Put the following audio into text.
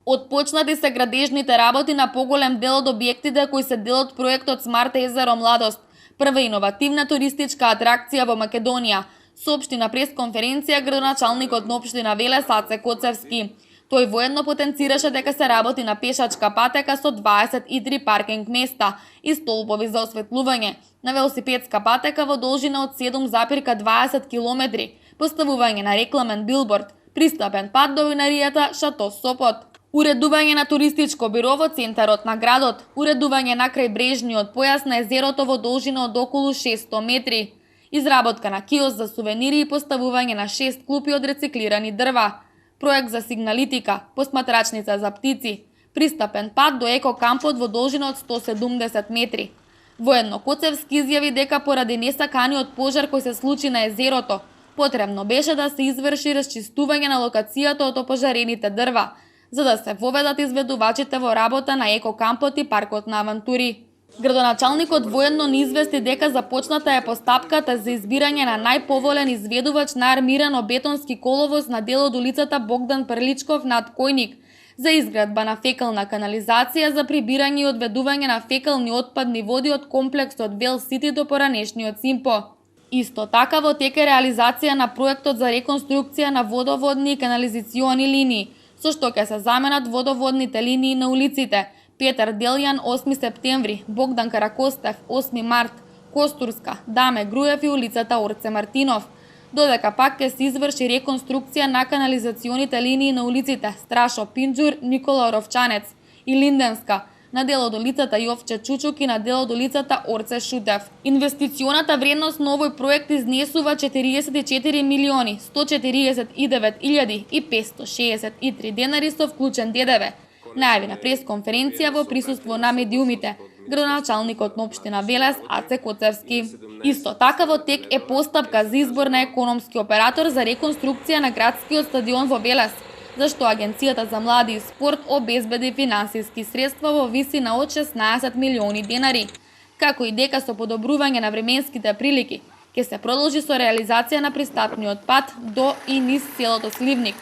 Отпочнати се градежните работи на поголем дел од објектите кои се дел од проектот Смарт езеро Младост, прва иновативна туристичка атракција во Македонија, соопшти на пресконференција градоначалникот на општина Велес Аце Коцевски. Тој воедно потенцираше дека се работи на пешачка патека со 23 паркинг места и столпови за осветлување, на велосипедска патека во должина од 7,20 км, поставување на рекламен билборд, пристапен пат до винаријата Шато Сопот, уредување на туристичко биро во центарот на градот, уредување на крајбрежниот појас на езерото во должина од околу 600 метри, изработка на киоск за сувенири и поставување на 6 клупи од рециклирани дрва, проект за сигналитика, посматрачница за птици, пристапен пат до еко-кампот во должина од 170 метри. Воедно Коцевски изјави дека поради несаканиот пожар кој се случи на езерото, потребно беше да се изврши расчистување на локацијата од опожарените дрва, за да се воведат изведувачите во работа на еко-кампот и паркот на авантури. Градоначалникот воедно ни извести дека започната е постапката за избирање на најповолен изведувач на армирано бетонски коловоз на дел од улицата Богдан Прличков над Којник за изградба на фекална канализација за прибирање и одведување на фекални отпадни води од комплексот Вел Сити до поранешниот Симпо. Исто така во тек е реализација на проектот за реконструкција на водоводни и канализациони линии, со што ќе се заменат водоводните линии на улиците Петар Делјан 8 септември, Богдан Каракостев 8 март, Костурска, Даме Груев и улицата Орце Мартинов. Додека пак ќе се изврши реконструкција на канализационите линии на улиците Страшо Пинџур, Никола Оровчанец и Линденска, на дел од улицата Јовче Чучук и на дел од улицата Орце Шутев. Инвестиционата вредност на овој проект изнесува 44 милиони 149.563 денари со вклучен ДДВ, најави на пресконференција во присуство на медиумите, градоначалникот на општина Велес Аце Коцевски. Исто така во тек е постапка за избор на економски оператор за реконструкција на градскиот стадион во Велес, зашто Агенцијата за млади и спорт обезбеди финансиски средства во висина од 16 милиони денари, како и дека со подобрување на временските прилики ќе се продолжи со реализација на пристапниот пат до и низ селото Сливник,